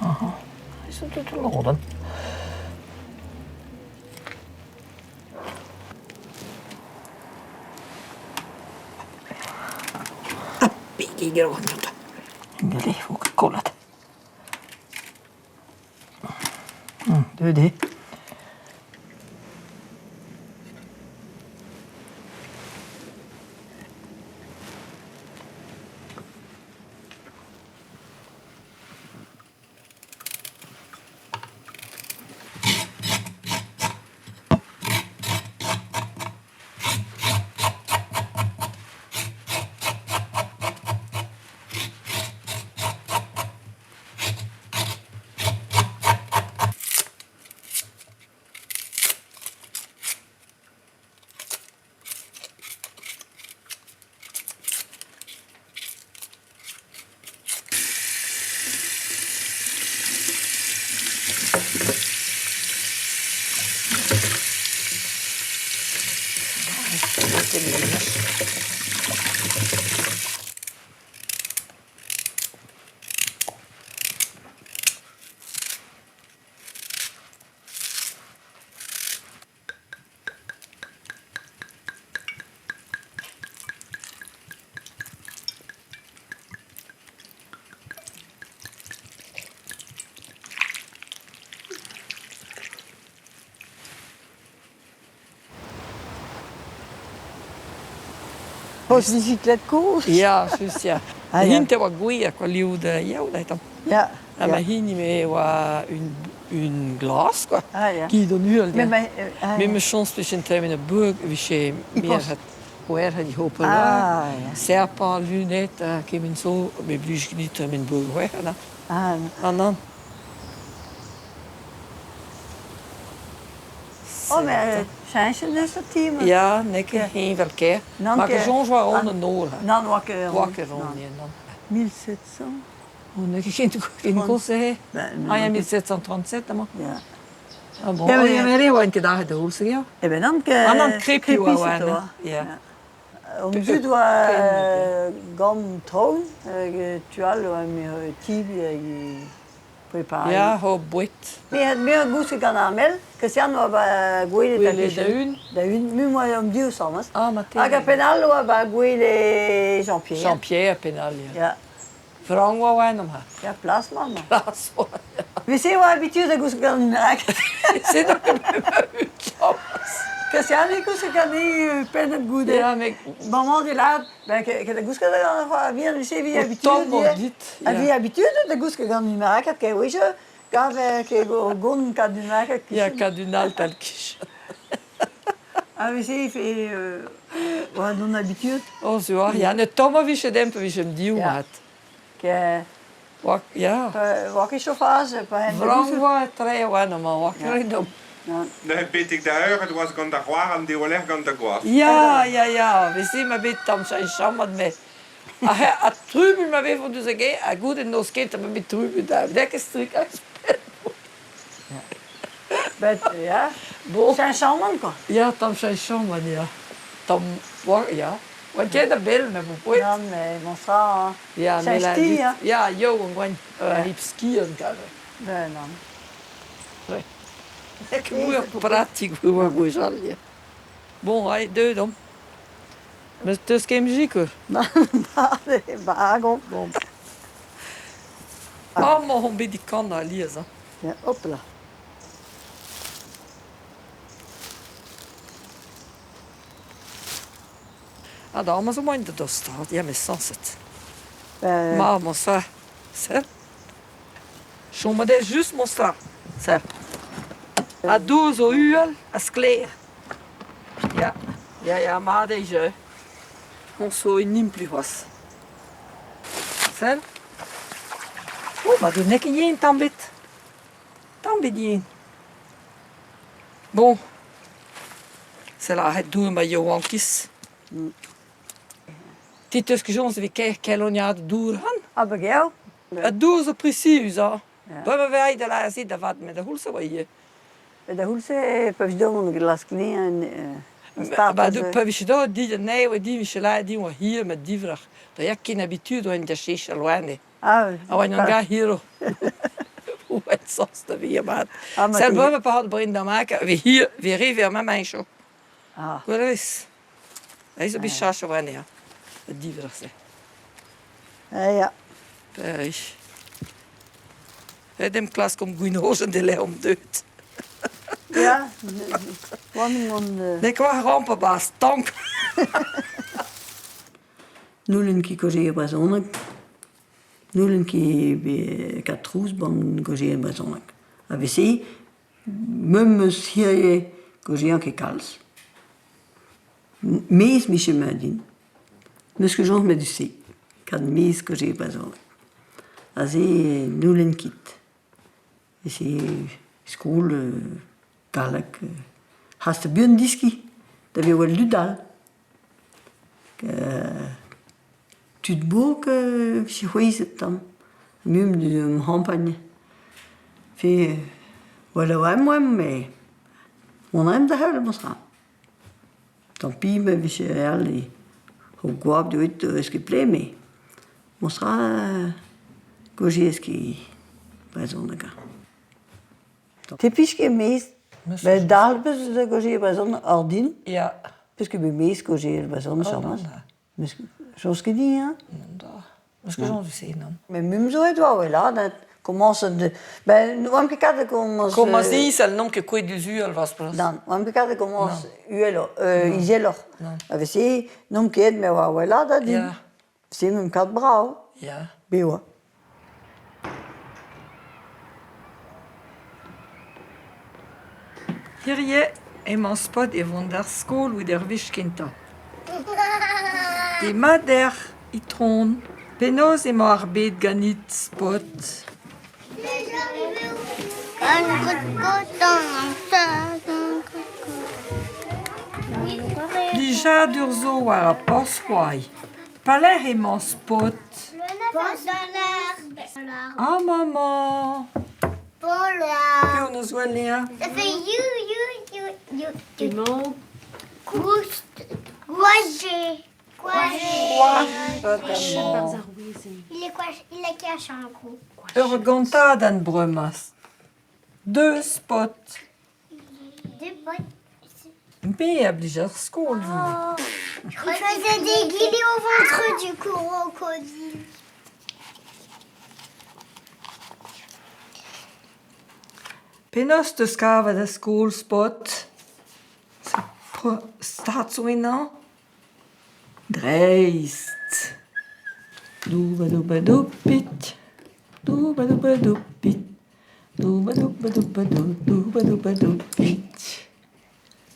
Aha, is dat te laden? Piki groot. En die ligt ook koud. Doe die. Was bicyclette koers? Ja, juist ja. Hinter was goeie, qua liefde, ja, dat dan. Ja. En maar hier niet meer een glas, quoi. Ah, ja. Qui donne nu al Men, det. ah, Men med chance hvis en træmende bøg, hvis jeg mere post. har hvor har de håbet Ah, der. ja. Serpa, lunetter, kan man så med blysgnit og min bøg hvor er der. Annan. men zijn ze dus dat team? Ja, nekke heen velke. Maar que Jean was onder Noora. Non, wakker rond, ja. 1700. On nekke geen kosse. Ah ja, 1737, maar. Ja. Ah bon. Ja, maar- Ja, maar je want je daar de hoelse, ja. Eh ben dan que... Annan krip je wel aan. Ja. Ja. Om du dois gom trouwen, tu as le tibia i préparé. Ja, ho boet. Men het meer goede kan aanmelden. Christian was bij Guile Da un. Nu moet je om duw soms. Ah, maar Aga penal was bij Guile Jean-Pierre. Jean-Pierre penal, ja. Ja. Frank was wij hem ha. Ja, plaats man. Plaats. We zijn wel habitués dat goede kan maken. C'est donc Christian, ik kan niet pennen goed. Ja, maar maman die laat, ben ik de goede kan weer dus even habitué. Wie habitué de goede kan niet maken, kijk hoe je kan gewoon kan niet maken. Ja, kardinaal telkens. Ah, we zijn even we doen habitué. Oh zo, ja, net Thomas wie je dempen wie je hem duw had. Ja. Wat is zo fase? Frank was twee waren maar wakker dan. Nee, weet ik de huur, het was ganda waar en die wil echt ganda waar. Ja. We zien maar beetje tam zijn samen met. A trübel maar weer van dus ik a goed en nos kind maar met trübel daar. Lekker strik uit. Ja. Bo zijn samen kan. Ja, tam zijn samen ja. Tam ja. Want jij daar bel met voor. Ja, nee, mon frère. Ja, zijn maar ski, ja. Ja, joh, gewoon hip skiën kan. Nee, dan. Ik moet praten, ik moet goed zijn. Bon, hij doet hem. Maar het is geen muziek hoor. Nee, waarom? Allemaal een beetje kan daar lezen. Ja, hopla. Ah, daar maar zo mooi in de doos staat. Ja, met sunset. Maar mostra. Ser. Zo maar dat juist mostra. Ser. A 12 uur, als kleer. Ja, maar deze. On zo in nimpli was. Ser. Oh, maar doe nek in je tambit. Tambit je. Bon. C'est là, het doen met Johankis. Die tussen ons we kijken hoe je door gaan. Aber gell? Het doen ze precies, hè. We wij de laatste zien dat wat met de hulse wat je. De hulse pavillon glas klein en Maar de pavillon die nee, we die Michelin die we hier met die vraag. Dat je geen habitude in de shisha loane. Ah, wanneer ga hier. Hoe het soms te weer maar. Zijn we bepaald brengen dan maken we hier weer even met mijn show. Ah. Wat is? Hij is een beetje shisha loane ja. Die vraag ze. Ja. Paris. Dem klas komt goeie hozen de le om dood. Ja. Nee, qua rampenbaas, dank. Nulen ki koje bazonak. Nulen ki be katrous ban koje bazonak. AVC memes hier koje ke kals. Mees miche madin. Meske Jean me du se. Kad mees koje bazonak. Aze nulen kit. Ese skole galak. Hast du bjørn diski? Der vi var lydal. Tutboek si huiset tam. Mum du hampagne. Fi voilà moi mais on aime de hele mosra. Tant pis mais vi se alle ho guab du it eski pleme. Mosra gojeski bazonaka. Typisch meest bij dalbes de gojeer bazon ordin. Ja. Puisque bij meest gojeer bazon soms. Zoals que dit hein. Misschien zo'n zien dan. Mais même zo het wel là dat commence de ben om que cada commence. Comment dit ça le nom que quoi du uur was plus. Dan om que cada commence uelo iselo. Avec si nom que et mais ouais là dat dit. C'est même quatre bras. Ja. Bewa. Hier je in mijn spot van de school waar de wiskunde. Die mader itron. Penos in mijn arbeid gaan niet spot. Déjà d'urzo war a poswai. Palais in mijn spot. Ah maman. Voilà. On nous voit Léa. Ça fait you. Guagé. Il est caché en gros. Urgonta dan brumas. 2 spots. 2 potes. Mais obligé school. Il faisait des guillis au ventre du crocodile. Penos de skava de school spot. Staat zo in nou? Dreist. Doobadoobadoopit. Doobadoobadoopit. Doobadoobadoopit.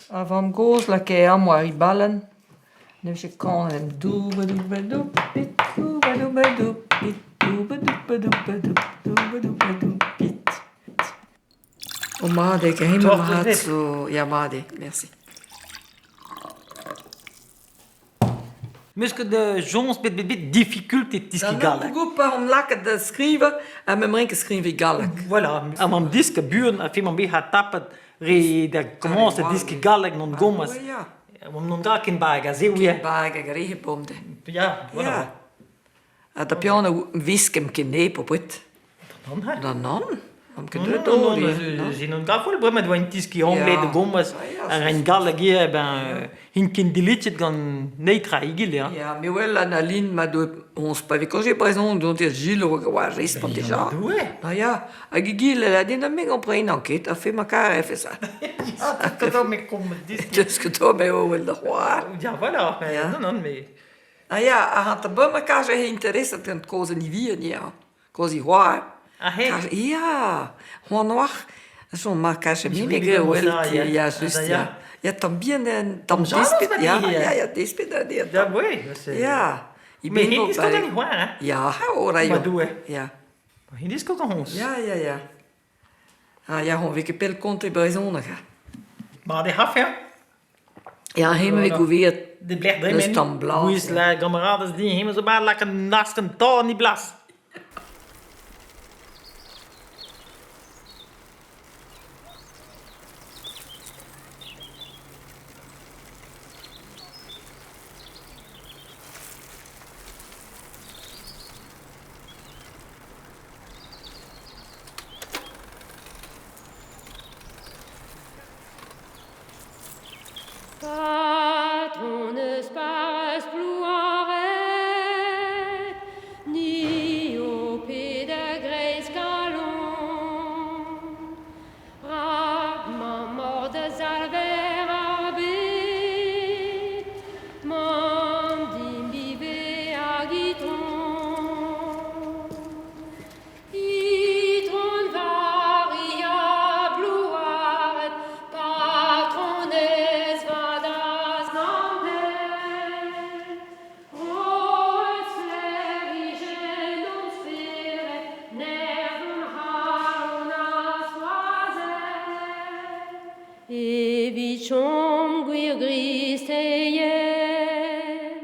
Avant goos la ke am war I ballen. Nu je kan hem doobadoobadoopit. Doobadoobadoopit. Doobadoobadoopit. Oh, Made, ik heb helemaal gehad zo... Ja, Made, merci. Misschien de jongens met beetje difficulty te schrijven. Dan goed om lekker te schrijven en met mijn schrijven galak. Voilà, en mijn disque buren, als je een beetje gaat tappen, dan commence de disque galak non gomas. Om non daar geen baga, zie je? Baga, geregenpomde. Ja, voilà. En dat piano wiskem keneep op het. Dan. Om que de non, je non ga vol bremen doit tiski anglais de gomas en galak hier ben hin kin dilichet gan neitra igil ja. Ja, mais well Analine m'a do on se pas quand j'ai présent dont Gilles ouais répond déjà. Ah ja, a Gilles elle a dit non mais on prend une enquête, a fait ma carrière fait ça. Que toi mais comme dis. Qu'est-ce que toi mais oh le roi. Ja voilà. Non mais. Ah ja, a hat ba ma carrière interesse tant cause ni vie ni ja. Cause roi. Ah hey. Ja, Juan Noir, zo'n markage mimigre wel, ja, juist, ja. Ja, tambien en dispet, ja, dispet dat dit. Ja, oui. Ja. Maar hier is het niet waar, hè? Ja, ora jo. Maar doe, ja. Maar hier is het ook ons. Ja. Ah, ja, on weet pel contre Brazon, ga. Maar die haf, ja? Ja, helemaal ik weer. De blijft erin. Hoe is la kameraden die helemaal zo maar lekker naast een taal niet blas. Patrones pares pluaret, ni au pied de grès galon. Rarement mort de salver arbit, m'en d'imbibe à guitron. Itron varia bluaret, patrones vadas nampel. Roes flerige non sfere, nerven haronas oiset. Evitchom guir gris teien,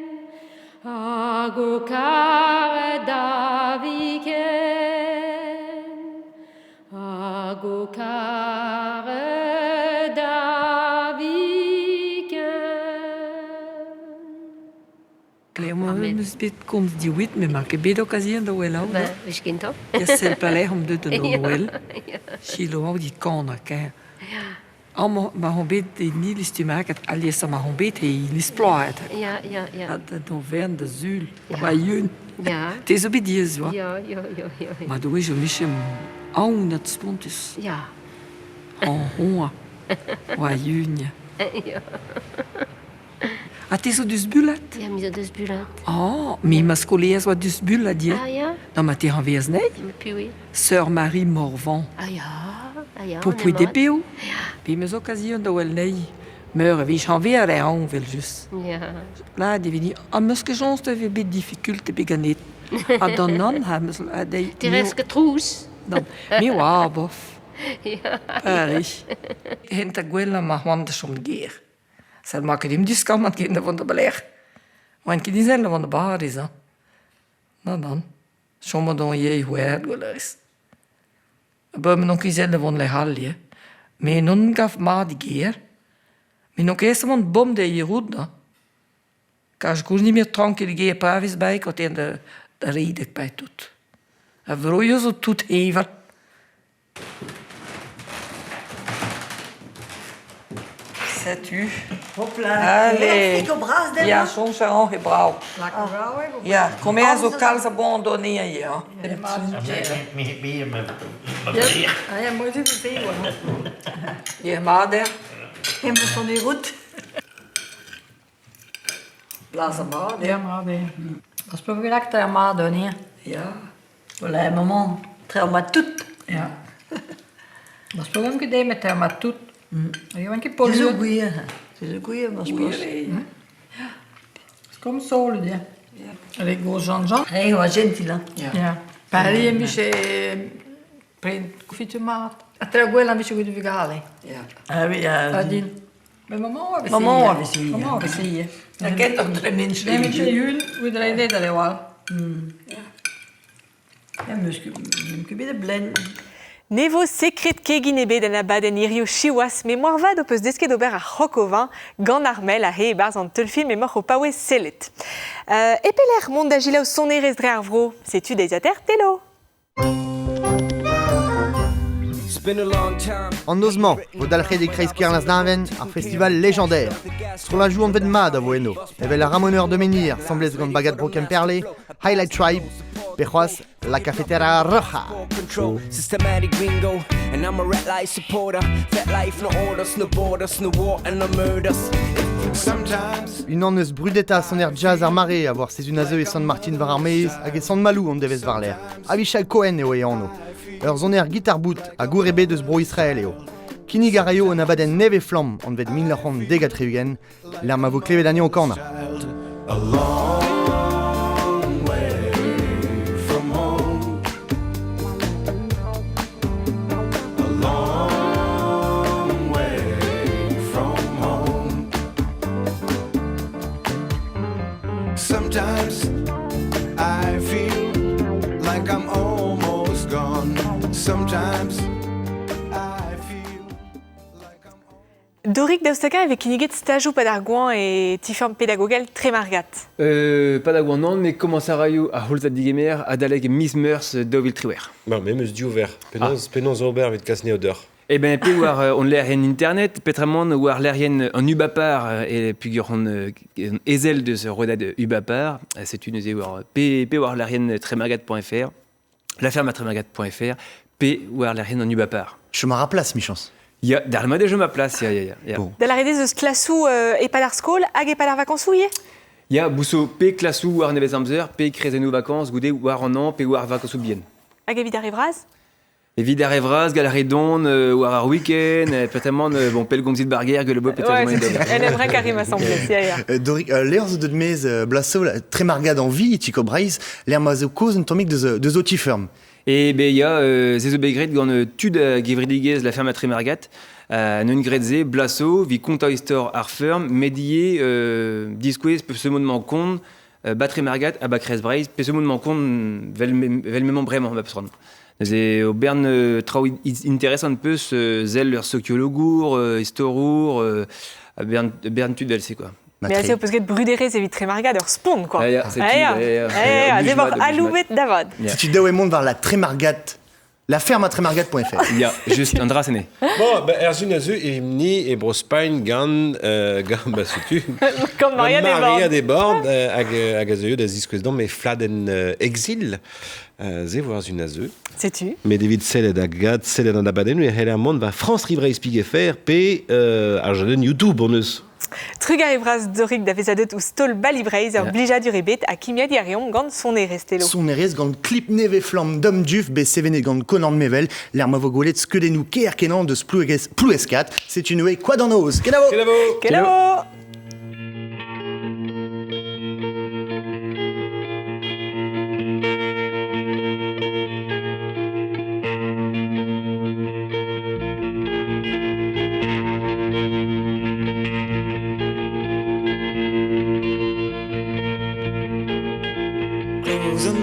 agocare daviken, agocare Amen. Dus dit komt die wit met maken. Ben je ook al zien dat we wel? Ben, misschien toch? Ja, c'est pas l'air om te doen wel. Chilo die kan dat hè. Allemaal maar hoe beet die niet is te maken. Alias maar hoe beet hij is plaat. Ja. Dat dan vern de zul. Wajun. Ja. Het is op die zo. Ja. Maar doe je zo misschien aan dat stond is. Ja. Oh. Wajun. Ja. Het is zo dus bulat. Ja, maar zo dus bulat. Oh, mais ma scolaire soit dus bulat die. Ah ja. Dan ma terre en nee. Puis oui. Sœur Marie Morvan. Ah ja. Pour puis des piou. Puis mes occasions de wel nei. Meur wie j'en weer aan wil just. Ja. Là, die wie anders gezond te veel difficulté beganet. A dan non hebben ze de. Tereske troes. Dan, mi wa bof. Ja. Erg. Hinter gwella mag man de som geer. Zal maken die discount met kinderen van de beleg. Want die zijn van de bar is, hè. Nou dan, sommigen doen je hoe er wel is. Maar men ook zelf van de halje. Maar non gaf maar die geer. Men ook eerst van bom de je goed, hè. Kan je niet meer dranken die geer pavis bij, wat in de reden bij doet. En voor je zo doet even. Sais-tu? Hopla. Allez. Fico bras de Ja, soms zijn al gebrouwen. Lekker wel, hè? Ja, kom eens zo kals abandonneer je. Ja, moet je zien, hoor. Je maar daar. Hem van die goed. Blazen maar. Ja, maar dat is wel weer lekker maar doen, hè. Ja. Voilà, maman. Trauma tout. Ja. Dat is wel een idee met hem, maar tout. Je bent een Het is polio. een goeie. Het is een goeie, maar spos. Het komt zo, hè. Allez, go Jean-Jean. Hey, wat gentile. Ja. Paris è invece prende confitumata. A tre quella invece che devi fare. Ja. Adin. Maar mama hebben Mama hebben ze. Mama hebben ze. Dat kent toch drie mensen. Nee, met je jul, hoe er niet dat wel. Ja, misschien kun je blenden. Nevo sekret kegin ebe den abaden irio chiwas, me moarvad o peus desket ober ar c'hokovan gant ar mel a he e barz an teulfilm e moc'h o paouez sellet. Epeler mont da gilaou sonerez dre ar vro, setu deizater telo. En Nozman, au dalc'het e kreiz Kernas Naven, ar festival légendaire. Sur la joue en vet mad a vo eno. Evel la ramoneur de menhir, semblez gant bagat broken perle, Highlight Tribe, pechoaz, la cafetera roja. Systematic bingo, and I'm a red light supporter. Fat life, no orders, no borders, no war and no murders. Sometimes. Une an eus brudeta son er jazz ar mare a voir ses unazeu e San Martin var ar meiz hag e San Malou an devez var l'air. Avishai Cohen eo e anno. Ur zon er gitar bout a gour ebe deus bro Israel eo. Kini garaio an abaden neve flam an vet 1913 ugen, l'ar ma vo klevet anio kana. Sometimes I feel like I'm almost gone. Sometimes I feel like I'm Dorik daoustaka avec kiniget stajou pad ar goan e tifern pedagogel tre margat. Pas d'agouan non, mais comment ça raillou à Holzad Digemer, à Daleg Miss Meurs Dovil Triwer. Non, mais meus diover. Penons ober vet kasne odeur. Eh ben, pe war on l'air internet, petramon war l'airien en ubapar et puis on ezel de ce rodad ubapar, c'est une war p war l'airien tremargat.fr, la ferme à tremargat.fr, p war l'airien en ubapar. Je me rappelais, mi-chance. Ya, darma de je ma place, ya. Bon. Da la redez eus klasou e pad ar skol hag e pad ar vakansou ye? Ya, bousso p klassou war neves amzer, p krezenou vacances, goude war an an, p war vakansou bien. Hag evit ar evraz? Evit ar evraz, galare don, war ar week-end, petramon, bon, pel gomzit barguer, gueule bo petramon. Ouais, elle aimerait Karim à semblez, ya. Dorik, l'er zo deud mez blaso tre margad an vi, tiko breiz, l'er ma zo koz un tomik de zo tiferm. Et ben il y a zezo begret gant tud gevridigez la ferme à Tremargat, non gredze blaso vi konta istor ar ferm medié disquez pe semonement kon batre margat a bakres breiz pe semonement kon vel memement vraiment ma psron. C'est au bern trau intéressant peus zel leur sociologour istorour bern tud vel c'est quoi. Mais assez parce que bruderez evit tre margat ur spond quoi. Ja, c'est d'abord alouvet davad. Si tu daou e mont var la tremargat, la ferme à tremargat.fr. Ja, juste un drasené. Bon, erzun a zeu e mni e brospain gant setu. Gant Maria Maria Desbordes hag a zeu da ziskwez dom e fladen exil. Ze voir une azeu. Sais-tu? Mais David Seled a gad, Seled an abaden, et elle a monde va France Rivray Spig faire, p arjalen YouTube on eus. Trug a evraz dorik da vezadet ou stol balibreiz ur blija du rebet a kimia diarion gant son erestelo. Son erez gant clip neve flam dom duf be sevene gant konan mevel, l'er ma vogolet skedenou ker kenan deus ploueskat, c'est une oe quoi dans nos. Kenavo! Kenavo! Kenavo!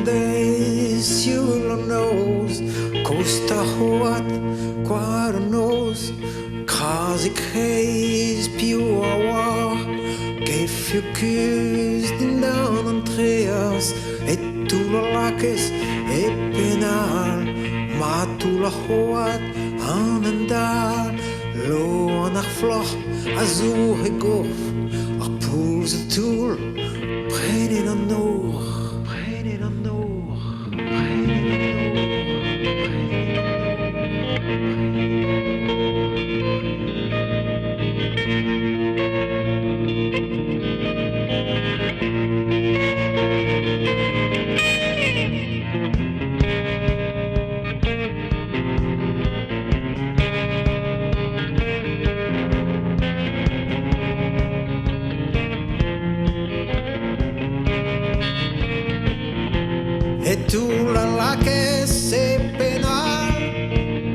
Days you'll knows Costa Hoat Quaternos Crazy craze più war Gave you kiss down Andreas Et tout le laques et penal Ma tout la Hoat en andal Lo an ar floch azur e gof Ar pouls e toul Prenen an nour Et tout la laque c'est penal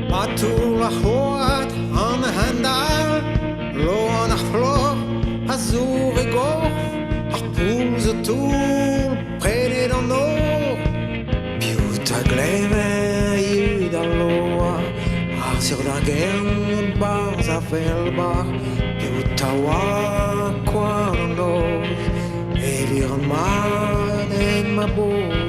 Ma tout la hoat en handal Lo an ar flor azur e gorf Ar pouls e toul prenet an or Piut a glever yud a loa Ar sur da gern bars a felbar Piut a oa kwa an os E vir an mad en ma bo